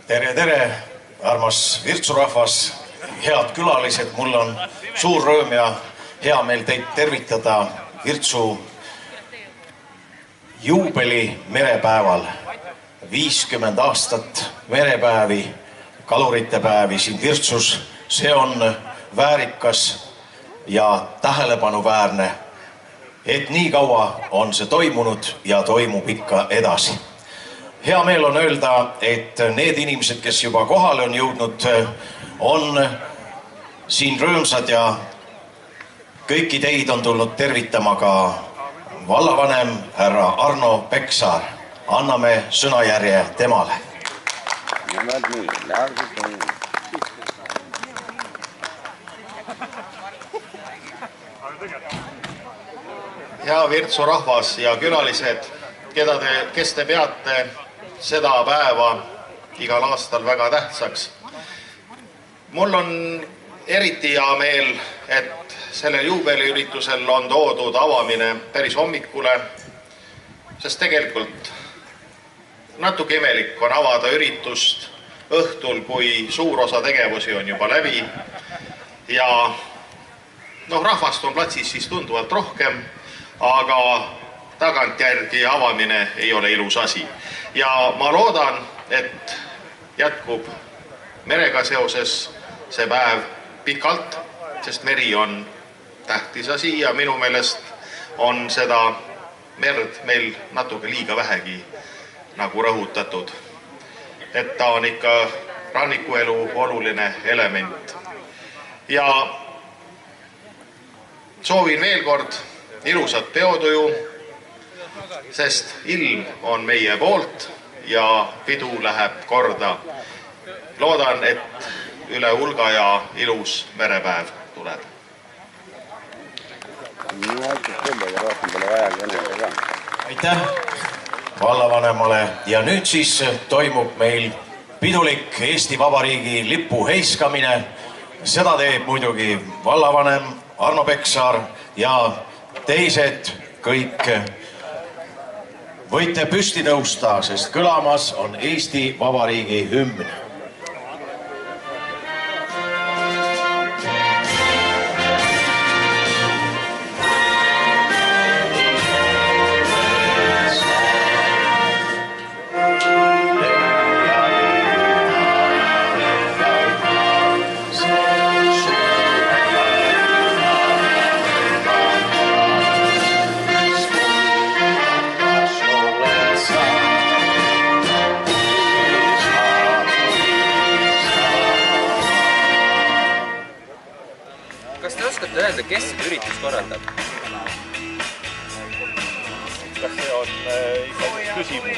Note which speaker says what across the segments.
Speaker 1: Tere, tere, armas Virtsurahvas, head külalised, mul on suur rõõm ja hea meel teid tervitada Virtsu juubeli merepäeval. 50 aastat merepäevi, kalurite päevi siin Virtsus, see on väärikas ja tähelepanuväärne, et nii kaua on see toimunud ja toimub ikka edasi. Hea meel on öelda, et need inimesed, kes juba kohale on jõudnud, on siin rõõmsad ja kõiki teid on tulnud tervitama ka vallavanem härra Arno Peksaar. Anname sõnajärje temale.
Speaker 2: Hea Virtsu rahvas ja külalised, kes te peate seda päeva igal aastal väga tähtsaks. Mul on eriti hea meel, et sellel juubeliüritusel on toodud avamine päris hommikule, sest tegelikult natuke imelik on avada üritust õhtul, kui suur osa tegevusi on juba läbi ja rahvast on platsis siis tunduvalt rohkem, aga tagantjärgi avamine ei ole ilus asi. Ja ma loodan, et jätkub merega seoses see päev pikalt, sest meri on tähtis asi ja minu meelest on seda merd meil natuke liiga vähegi nagu rõhutatud. Et ta on ikka rannikuelu oluline element. Ja soovin veel kord ilusat peotuju, sest ilm on meie poolt ja pidu läheb korda. Loodan, et üle hulga ja ilus merepäev tuleb.
Speaker 1: Aitäh vallavanemale ja nüüd siis toimub meil pidulik Eesti Vabariigi lipu heiskamine. Seda teeb muidugi vallavanem Arno Peksaar ja teised kõik võite püsti tõusta, sest kõlamas on Eesti Vabariigi hümn.
Speaker 3: Kas te oskate öelda, kes seda üritus korraldab?
Speaker 2: Kas see on ikka küsimus?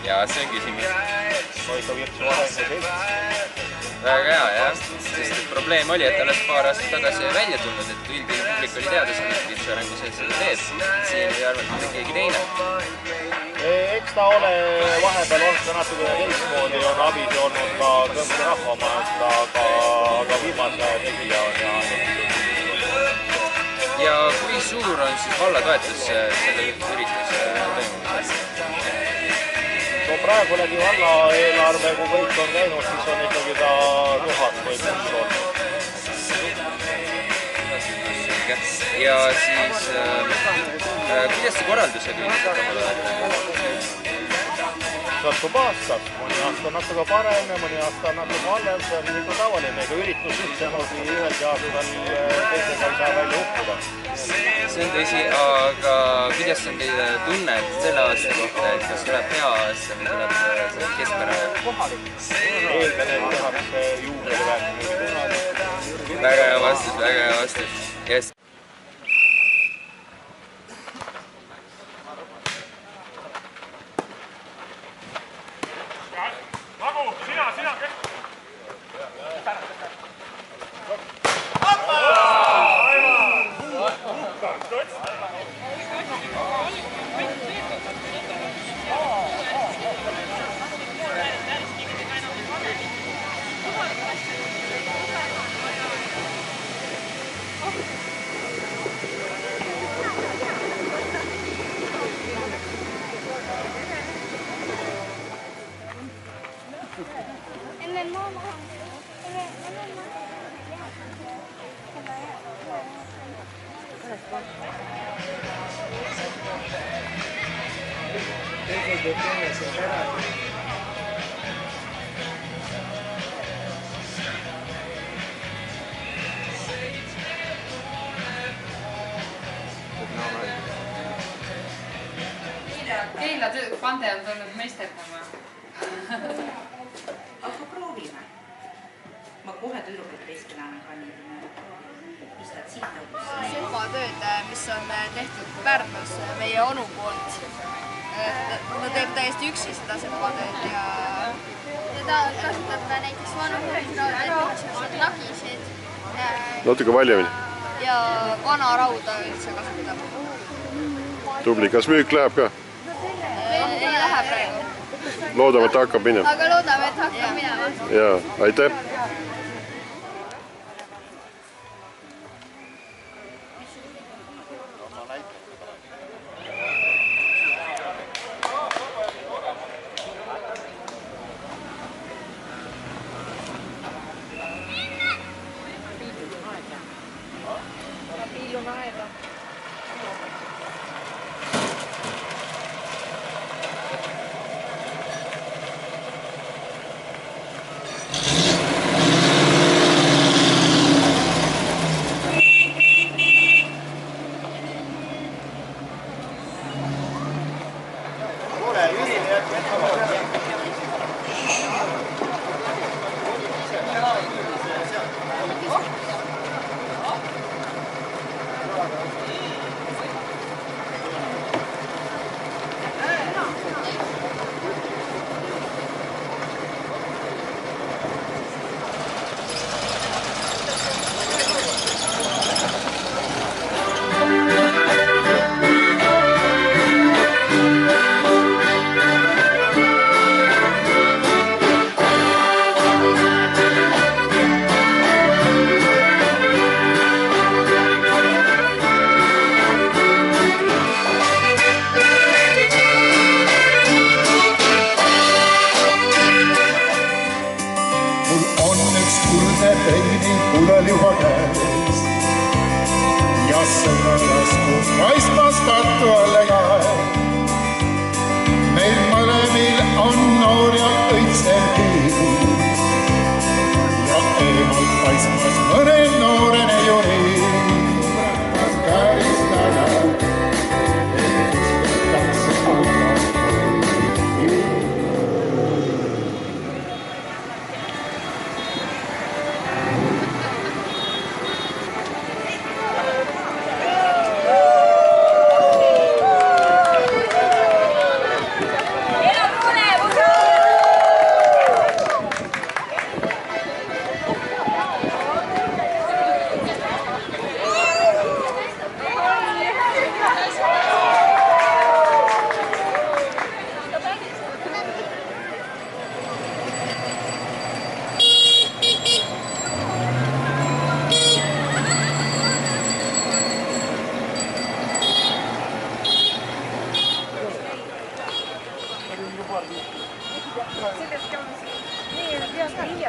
Speaker 3: Jaa, see on küsimus.
Speaker 2: No ikka Virtsu arengus
Speaker 3: Väga hea, jah. Sest probleem oli, et alles paar aastat tagasi välja tulnud, et üldine publik oli teada selle, et Virtsu arengus seda teed. Siin ei arvanud mida keegi teine.
Speaker 2: Eks ta ole vahepeal olnud ka natuke teistmoodi, on abis olnud ka Kõmsi rahvamajast, aga viimase tegija on
Speaker 3: ja kui suur on siis valla toetus selle ürituse toimumisel?
Speaker 2: Praegu läbi valla eelarve, kui kõik on käinud, siis on ikkagi ta 1000 või plus olnud.
Speaker 3: Ja siis, kuidas see korraldusega üritada?
Speaker 2: Sõltub aastast, mõni aasta on natuke parem ja mõni aasta on natuke halvem, see on ikka tavaline, ega üritus üldse ühelgi aastal teisega ei saa välja uppuda.
Speaker 3: See on tõsi, aga kuidas on teile tunne selle aasta kohta, et kas tuleb hea aasta või tuleb keskpärane?
Speaker 2: Eeldane tehakse juubeli väärtuse.
Speaker 3: Väga hea vastus, väga hea vastus. Yes.
Speaker 4: Keila pande on tulnud meisterdama.
Speaker 5: Aga proovime. Ma kohe tüdrukut teiskelana kannidin. Pistad siit tõudusse.
Speaker 6: Sümpatööd, mis on tehtud Pärnus meie onu poolt. Ta teeb täiesti üksi seda sümpatööd ja ta kasutab näiteks vanused nagisid.
Speaker 7: Natuke valjemini.
Speaker 6: Ja vana rauda üldse kasutab.
Speaker 7: Tubli, kas müük läheb ka?
Speaker 6: Ei lähe praegu.
Speaker 7: Loodame, et hakkab minema.
Speaker 6: Aga loodame, et hakkab minema.
Speaker 7: Jaa, aitäh!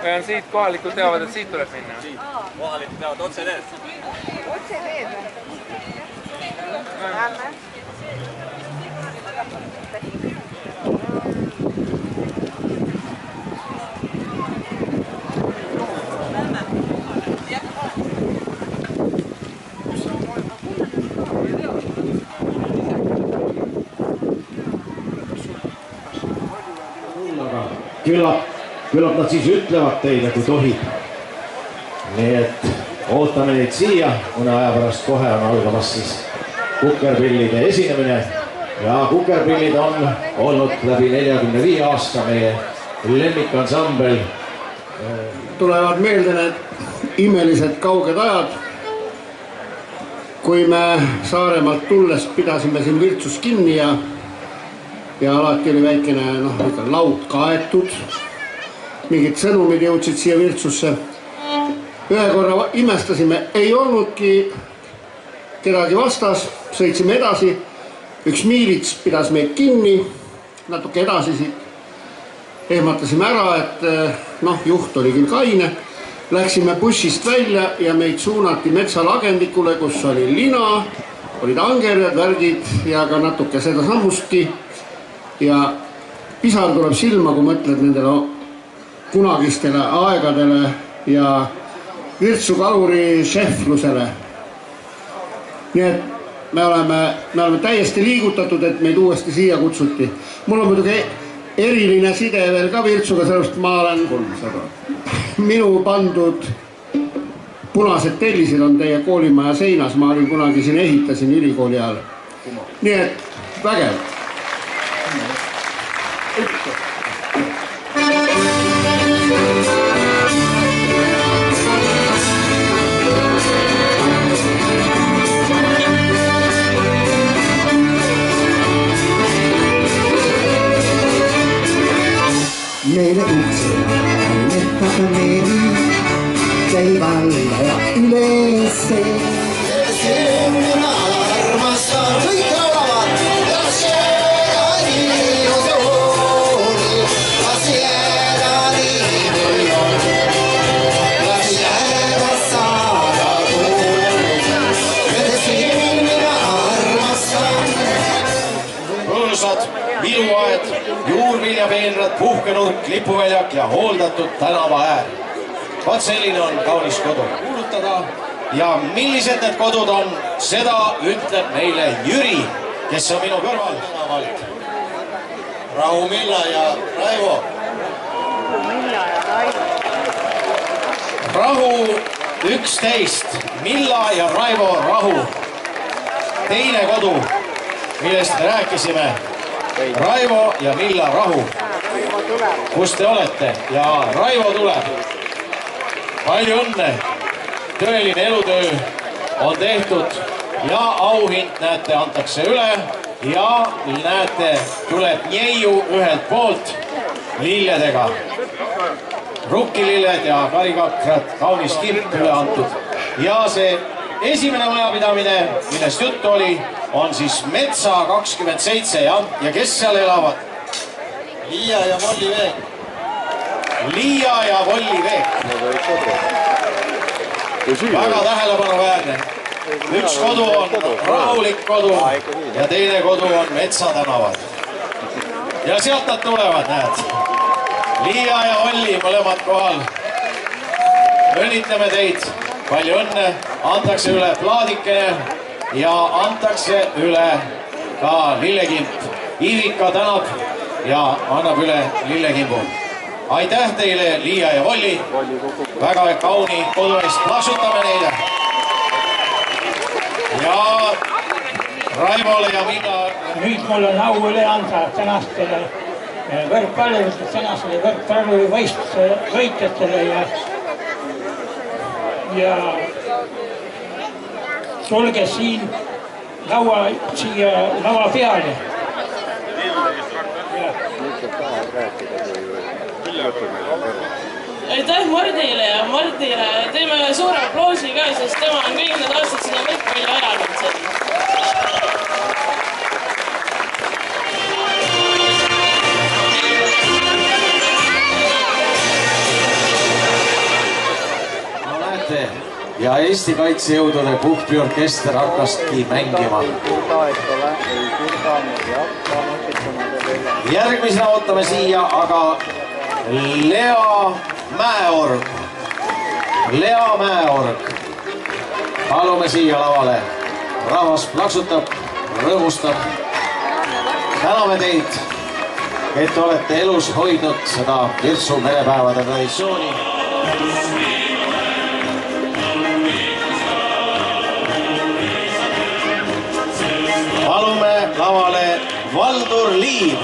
Speaker 3: Või on siit kohalikud teavad, et siit tuleb minna?
Speaker 8: Kohalikud teavad otse teed.
Speaker 4: Otse teed või? Lähme.
Speaker 1: Küllap nad siis ütlevad teile, kui tohib. Nii et ootame neid siia, mõne aja pärast kohe on algamas siis kukerpillide esinemine. Ja kukerpillid on olnud läbi 45 aasta meie lemmikansambel.
Speaker 9: Tulevad meelde need imelised kauged ajad, kui me Saaremaalt tulles pidasime siin Virtsus kinni ja alati oli väikene laud kaetud. Mingid sõnumid jõudsid siia Virtsusse. Ühe korra imestasime, ei olnudki kedagi vastas, sõitsime edasi. Üks miilits pidas meid kinni, natuke edasi siit. Ehmatasime ära, et juht oli küll kaine. Läksime bussist välja ja meid suunati metsalagendikule, kus oli lina, olid angerjad, värgid ja ka natuke seda sammustki. ja pisar tuleb silma, kui mõtled nendele kunagistele aegadele ja Virtsu kaluri šeflusele. Nii et me oleme täiesti liigutatud, et meid uuesti siia kutsuti. Mul on muidugi eriline side veel ka Virtsuga, sellest ma olen minu pandud punased tellisid on teie koolimaja seinas, ma olin kunagi siin ehitasin ülikooli ajal. Nii et vägev.
Speaker 10: Meille yksin mettä meni, keivalla ja yleiseen. Sen minä armastan, kaikki laulavat, ja sielläni oli, ja sielläni oli, ja sieltä saada tulla. Sen minä armastan.
Speaker 1: Mõõsad, viluaed, juurviljapeenrad, puhkenurk, lipuväljak ja hooldatud tänava äär. Vaat selline on kaunis kodu kuulutada ja millised need kodud on, seda ütleb meile Jüri, kes on minu kõrval tänavalt.
Speaker 2: Rahu, Milla ja Raivo.
Speaker 1: Rahu 11, Milla ja Raivo Rahu. Teine kodu, millest me rääkisime, Raivo ja Milla Rahu. Kus te olete? Ja Raivo tuleb. Palju õnne. Tõeline elutöö on tehtud ja auhind, näete, antakse üle ja näete, tuleb njeiu ühelt poolt lilledega. Rukkililled ja karikakrad, kaunis kirt üle antud. Ja see esimene majapidamine, millest juttu oli, on siis Metsa 27 ja kes seal elavad?
Speaker 2: Liia ja Volli Veek.
Speaker 1: Liia ja Volli Veek. Väga tähelepanuväärne. Üks kodu on rahulik kodu ja teine kodu on Metsatänavad. Ja sealt nad tulevad, näed. Liia ja Volli mõlemad kohal. Õnnitleme teid. Palju õnne. Antakse üle plaadikene ja antakse üle ka lillekimp. Ivika tänab ja annab üle lillekimbu. Aitäh teile, Liia ja Volli. Väga kauni kodu eest plaksutame neile. Ja Raivole ja Milla.
Speaker 11: Nüüd mul on au üle anda tänastele võrkpalli võitjatele ja tulge siin lava peale.
Speaker 12: Aitäh Mardile ja Mardile. Teeme ühe suure aploosi ka, sest tema on kõik need aastad seda võrkpalli ajanud siin.
Speaker 1: No näete, ja Eesti kaitsejõudude puhkpiorkester hakkaski mängima. Järgmisena ootame siia aga Lea Mäeorg. Lea Mäeorg. Palume siia lavale. Rahvas plaksutab, rõõmustab. Täname teid, et olete elus hoidnud seda Virtsu merepäevade traditsiooni. Palume lavale Valdur Liiv.